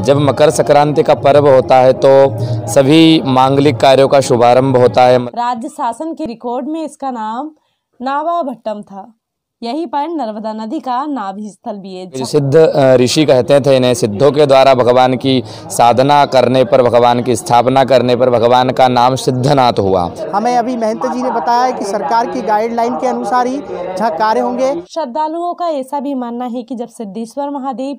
जब मकर संक्रांति का पर्व होता है तो सभी मांगलिक कार्यों का शुभारंभ होता है। राज्य शासन के रिकॉर्ड में इसका नाम नावाभट्टम था। यहीं पर नर्मदा नदी का नाभि स्थल भी है। सिद्ध ऋषि कहते थे इन्हें। सिद्धों के द्वारा भगवान की साधना करने पर, भगवान की स्थापना करने पर भगवान का नाम सिद्धनाथ हुआ। हमें अभी महंत जी ने बताया कि सरकार की गाइडलाइन के अनुसार ही जहाँ कार्य होंगे। श्रद्धालुओं का ऐसा भी मानना है कि जब सिद्धेश्वर महादेव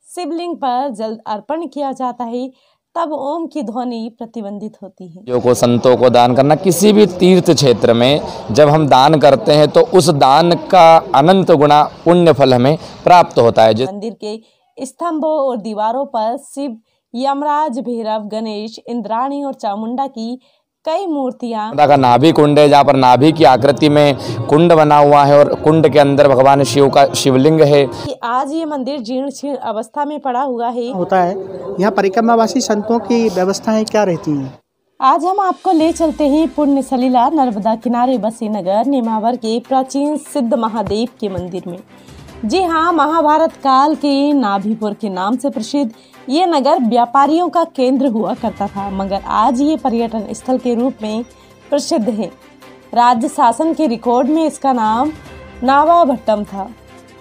शिवलिंग पर जल अर्पण किया जाता है तब ओम की ध्वनि प्रतिबंधित होती है। जो को संतों को दान करना, किसी भी तीर्थ क्षेत्र में जब हम दान करते हैं तो उस दान का अनंत गुना पुण्य फल हमें प्राप्त होता है। मंदिर के स्तंभों और दीवारों पर शिव, यमराज, भैरव, गणेश, इंद्राणी और चामुंडा की कई मूर्तियां का नाभि कुंड है, जहाँ पर नाभि की आकृति में कुंड बना हुआ है और कुंड के अंदर भगवान शिव का शिवलिंग है। कि आज ये मंदिर जीर्ण शीर्ण अवस्था में पड़ा हुआ है। होता है यहाँ परिक्रमावासी संतों की व्यवस्थाएं क्या रहती हैं? आज हम आपको ले चलते हैं पुण्य सलीला नर्मदा किनारे बसे नगर नेमावर के प्राचीन सिद्ध महादेव के मंदिर में। जी हाँ, महाभारत काल के नाभीपुर के नाम से प्रसिद्ध ये नगर व्यापारियों का केंद्र हुआ करता था, मगर आज ये पर्यटन स्थल के रूप में प्रसिद्ध है। राज्य शासन के रिकॉर्ड में इसका नाम नावाभट्टम था।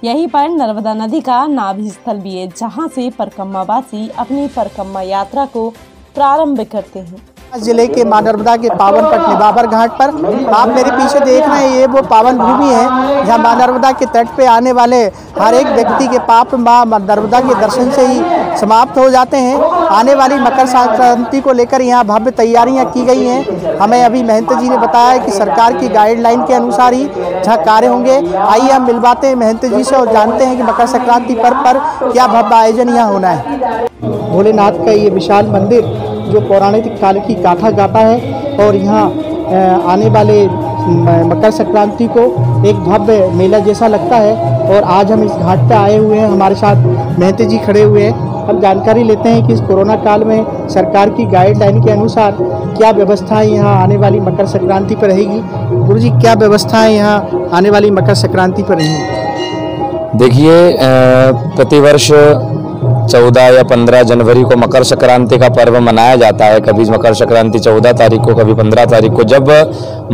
यहीं पर नर्मदा नदी का नाभि स्थल भी है, जहाँ से परिक्रमावासी अपनी परिक्रमा यात्रा को प्रारंभ करते हैं। जिले के मां नर्मदा के पावन पट नेमावर घाट पर आप मेरे पीछे देख रहे हैं, ये वो पावन भूमि है जहां मां नर्मदा के तट पे आने वाले हर एक व्यक्ति के पाप मां नर्मदा के दर्शन से ही समाप्त हो जाते हैं। आने वाली मकर संक्रांति को लेकर यहाँ भव्य तैयारियां की गई हैं। हमें अभी महंत जी ने बताया कि सरकार की गाइडलाइन के अनुसार ही जहाँ कार्य होंगे। आइए हम मिलवाते हैं महंत जी से और जानते हैं कि मकर संक्रांति पर्व पर क्या भव्य आयोजन यहाँ होना है। भोलेनाथ का ये विशाल मंदिर जो पौराणिक काल की गाथा गाता है और यहाँ आने वाले मकर संक्रांति को एक भव्य मेला जैसा लगता है। और आज हम इस घाट पे आए हुए हैं, हमारे साथ महंत जी खड़े हुए हैं। हम जानकारी लेते हैं कि इस कोरोना काल में सरकार की गाइडलाइन के अनुसार क्या व्यवस्थाएं यहाँ आने वाली मकर संक्रांति पर रहेगी। गुरुजी, क्या व्यवस्थाएं यहाँ आने वाली मकर संक्रांति पर रहेंगी? देखिए, प्रतिवर्ष 14 या 15 जनवरी को मकर संक्रांति का पर्व मनाया जाता है। कभी मकर संक्रांति 14 तारीख को, कभी 15 तारीख को। जब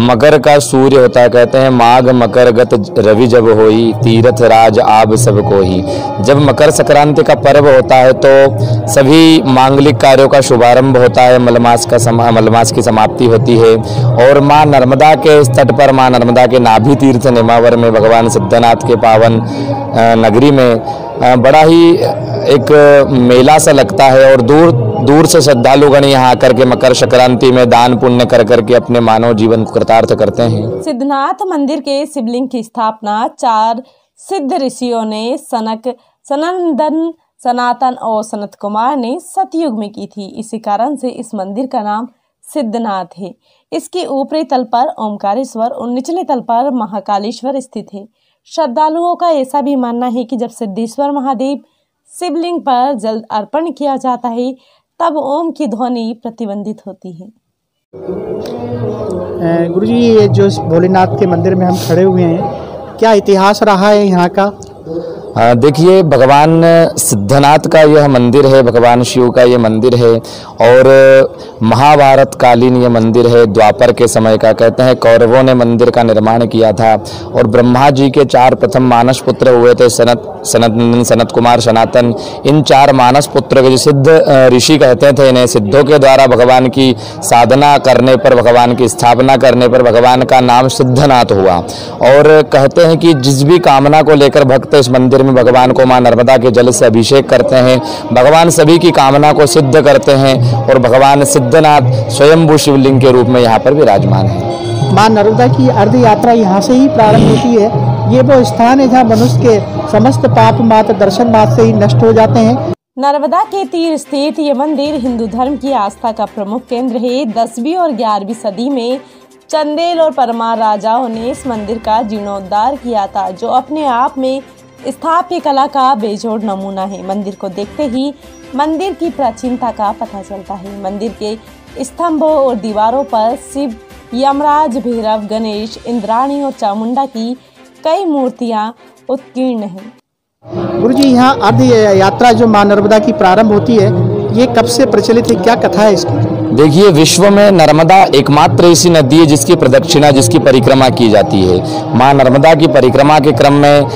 मकर का सूर्य होता है, कहते हैं माघ मकर गत रवि जब होई, तीर्थ राज आब सब कोई। जब मकर संक्रांति का पर्व होता है तो सभी मांगलिक कार्यों का शुभारंभ होता है। मलमास की समाप्ति होती है और माँ नर्मदा के तट पर, माँ नर्मदा के नाभि तीर्थ नेमावर में भगवान सिद्धनाथ के पावन नगरी में बड़ा ही एक मेला सा लगता है और दूर दूर से श्रद्धालुगण यहाँ आकर के मकर संक्रांति में दान पुण्य कर करके अपने मानव जीवन को कृतार्थ करते हैं। सिद्धनाथ मंदिर के शिवलिंग की स्थापना 4 सिद्ध ऋषियों ने सनंदन, सनातन और सनत कुमार ने सतयुग में की थी। इसी कारण से इस मंदिर का नाम सिद्धनाथ है। इसके ऊपरी तल पर ओमकारेश्वर और निचले तल पर महाकालेश्वर स्थित है। श्रद्धालुओं का ऐसा भी मानना है कि जब सिद्धेश्वर महादेव शिवलिंग पर जल अर्पण किया जाता है तब ओम की ध्वनि प्रतिबंधित होती है। गुरुजी, ये जो भोलेनाथ के मंदिर में हम खड़े हुए हैं, क्या इतिहास रहा है यहाँ का? देखिए, भगवान सिद्धनाथ का यह मंदिर है, भगवान शिव का ये मंदिर है और महाभारत कालीन ये मंदिर है। द्वापर के समय का, कहते हैं कौरवों ने मंदिर का निर्माण किया था और ब्रह्मा जी के 4 प्रथम मानस पुत्र हुए थे, सनंदन, सनत कुमार, सनातन। इन 4 मानस पुत्र के जो सिद्ध ऋषि कहते थे इन्हें, सिद्धों के द्वारा भगवान की साधना करने पर, भगवान की स्थापना करने पर भगवान का नाम सिद्धनाथ हुआ। और कहते हैं कि जिस भी कामना को लेकर भक्त इस मंदिर में भगवान को मां नर्मदा के जल से अभिषेक करते हैं, भगवान सभी की कामना को सिद्ध करते हैं और भगवान सिद्धनाथ स्वयंभू शिवलिंग के रूप में यहाँ पर विराजमान है। मां नर्मदा की अर्ध यात्रा यहाँ से ही प्रारंभ होती है। ये वो स्थान है जहाँ मनुष्य के समस्त पाप मात्र दर्शन मात्र से ही नष्ट हो जाते हैं। नर्मदा के तीर स्थित ये मंदिर हिंदू धर्म की आस्था का प्रमुख केंद्र है। 10वीं और 11वीं सदी में चंदेल और परमार राजाओं ने इस मंदिर का जीर्णोद्धार किया था, जो अपने आप में स्थापत्य कला का बेजोड़ नमूना है। मंदिर को देखते ही मंदिर की प्राचीनता का पता चलता है। मंदिर के स्तंभों और दीवारों पर शिव, यमराज, भैरव, गणेश, इंद्राणी और चामुंडा की कई मूर्तियां उत्कीर्ण हैं। गुरुजी, यहाँ अर्ध यात्रा जो मां नर्मदा की प्रारंभ होती है, ये कब से प्रचलित है, क्या कथा है इसकी? देखिए, विश्व में नर्मदा एकमात्र ऐसी नदी है जिसकी प्रदक्षिणा, जिसकी परिक्रमा की जाती है। माँ नर्मदा की परिक्रमा के क्रम में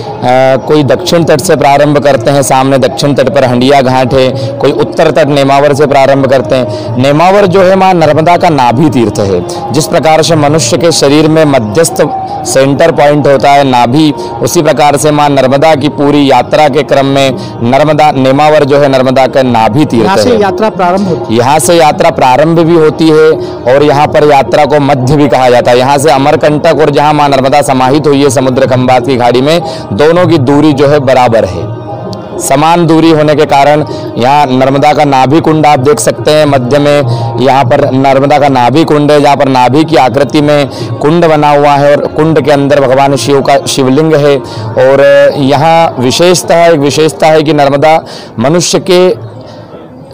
कोई दक्षिण तट से प्रारंभ करते हैं, सामने दक्षिण तट पर हंडिया घाट है, कोई उत्तर तट नेमावर से प्रारंभ करते हैं। नेमावर जो है माँ नर्मदा का नाभि तीर्थ है। जिस प्रकार से मनुष्य के शरीर में मध्यस्थ सेंटर पॉइंट होता है नाभि, उसी प्रकार से माँ नर्मदा की पूरी यात्रा के क्रम में नर्मदा नेमावर जो है नर्मदा का नाभि तीर्थ है। यहाँ से यात्रा प्रारंभ होती है। यहाँ से यात्रा प्रारंभ भी होती है और यहाँ पर यात्रा को मध्य भी कहा जाता है। यहाँ से अमरकंटक और जहाँ माँ नर्मदा समाहित हुई है समुद्र खंबात की खाड़ी में, दोनों की दूरी जो है बराबर है। समान दूरी होने के कारण यहाँ नर्मदा का नाभि कुंड आप देख सकते हैं। मध्य में यहाँ पर नर्मदा का नाभि कुंड है, जहाँ पर नाभि की आकृति में कुंड बना हुआ है और कुंड के अंदर भगवान शिव का शिवलिंग है। और यहाँ एक विशेषता है कि नर्मदा मनुष्य के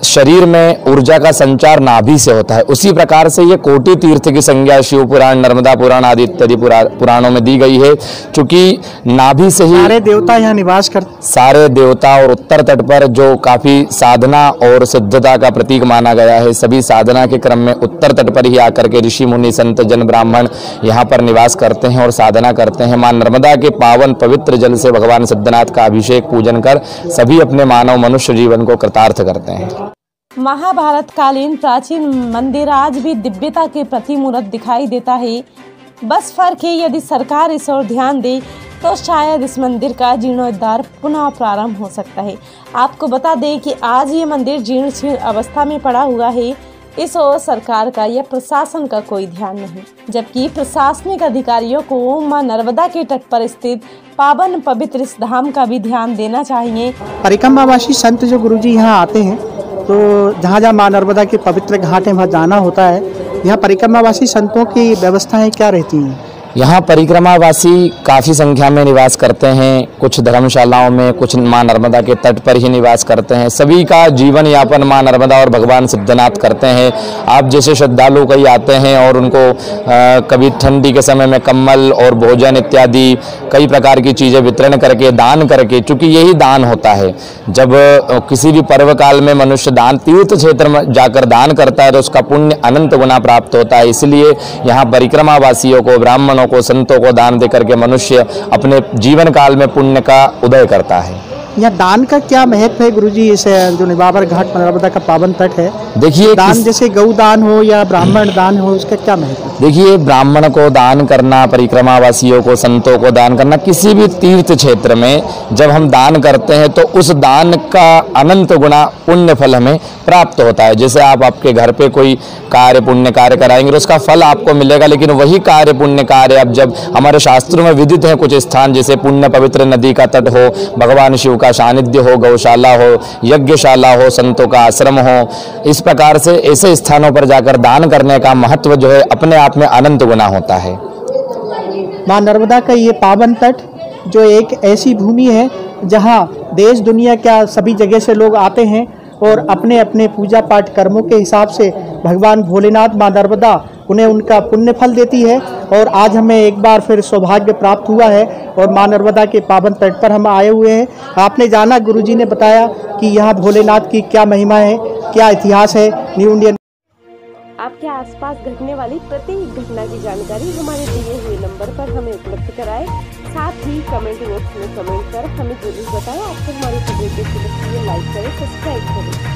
शरीर में ऊर्जा का संचार नाभि से होता है। उसी प्रकार से ये कोटि तीर्थ की संज्ञा शिव पुराण, नर्मदा पुराण आदि इत्यादि पुराणों में दी गई है, क्योंकि नाभि से ही सारे देवता यहाँ निवास करते। सारे देवता और उत्तर तट पर जो काफी साधना और सिद्धता का प्रतीक माना गया है, सभी साधना के क्रम में उत्तर तट पर ही आकर के ऋषि मुनि संत जन ब्राह्मण यहाँ पर निवास करते हैं और साधना करते हैं। माँ नर्मदा के पावन पवित्र जल से भगवान सिद्धनाथ का अभिषेक पूजन कर सभी अपने मानव मनुष्य जीवन को कृतार्थ करते हैं। महाभारत कालीन प्राचीन मंदिर आज भी दिव्यता के प्रतिमूर्त दिखाई देता है। बस फर्क है, यदि सरकार इस ओर ध्यान दे तो शायद इस मंदिर का जीर्णोद्धार पुनः प्रारंभ हो सकता है। आपको बता दें कि आज ये मंदिर जीर्ण शीर्ण अवस्था में पड़ा हुआ है। इस ओर सरकार का या प्रशासन का कोई ध्यान नहीं, जबकि प्रशासनिक अधिकारियों को मां नर्मदा के तट पर स्थित पावन पवित्र इस धाम का भी ध्यान देना चाहिए। परिक्रमावासी संत जो गुरुजी यहाँ आते हैं, तो जहाँ जहाँ माँ नर्मदा के पवित्र घाट है वहाँ जाना होता है। यहाँ परिक्रमावासी संतों की व्यवस्थाएं क्या रहती हैं? यहाँ परिक्रमावासी काफ़ी संख्या में निवास करते हैं, कुछ धर्मशालाओं में, कुछ माँ नर्मदा के तट पर ही निवास करते हैं। सभी का जीवन यापन माँ नर्मदा और भगवान सिद्धनाथ करते हैं। आप जैसे श्रद्धालु कई आते हैं और उनको कभी ठंडी के समय में कम्बल और भोजन इत्यादि कई प्रकार की चीज़ें वितरण करके, दान करके, चूँकि यही दान होता है। जब किसी भी पर्व काल में मनुष्य दान तीर्थ क्षेत्र में जाकर दान करता है तो उसका पुण्य अनंत गुना प्राप्त होता है। इसलिए यहाँ परिक्रमावासियों को, ब्राह्मणों को, संतों को दान देकर के मनुष्य अपने जीवन काल में पुण्य का उदय करता है। यह दान का क्या महत्व है गुरुजी? इस जो निबाबर घाट नर्मदा का पावन तट है, देखिए दान जैसे गौ दान हो या ब्राह्मण दान हो, उसका क्या महत्व है? देखिए, ब्राह्मण को दान करना, परिक्रमावासियों को, संतों को दान करना, किसी भी तीर्थ क्षेत्र में जब हम दान करते हैं तो उस दान का अनंत गुना पुण्य फल हमें प्राप्त होता है। जैसे आप आपके घर पे कोई कार्य, पुण्य कार्य कराएंगे तो उसका फल आपको मिलेगा, लेकिन वही कार्य, पुण्य कार्य अब जब हमारे शास्त्रों में विदित है कुछ स्थान, जैसे पुण्य पवित्र नदी का तट हो, भगवान शिव का सानिध्य हो, गौशाला हो, यज्ञशाला हो, संतों का आश्रम हो, इस प्रकार से ऐसे स्थानों पर जाकर दान करने का महत्व जो है अपने आप में अनंत गुना होता है। माँ नर्मदा का ये पावन तट जो एक ऐसी भूमि है जहाँ देश दुनिया क्या सभी जगह से लोग आते हैं और अपने अपने पूजा पाठ कर्मों के हिसाब से भगवान भोलेनाथ, माँ नर्मदा उन्हें उनका पुण्य फल देती है। और आज हमें एक बार फिर सौभाग्य प्राप्त हुआ है और माँ नर्मदा के पावन तट पर हम आए हुए हैं। आपने जाना, गुरुजी ने बताया कि यहाँ भोलेनाथ की क्या महिमा है, क्या इतिहास है। न्यू इंडियन आपके आसपास घटने वाली प्रत्येक घटना की जानकारी हमारे दिए हुए नंबर पर हमें उपलब्ध कराएं। साथ ही कमेंट बॉक्स में कमेंट कर हमें जरूर बताएं। आपको हमारी वीडियो कैसी लगती है, लाइक करें, सब्सक्राइब करें।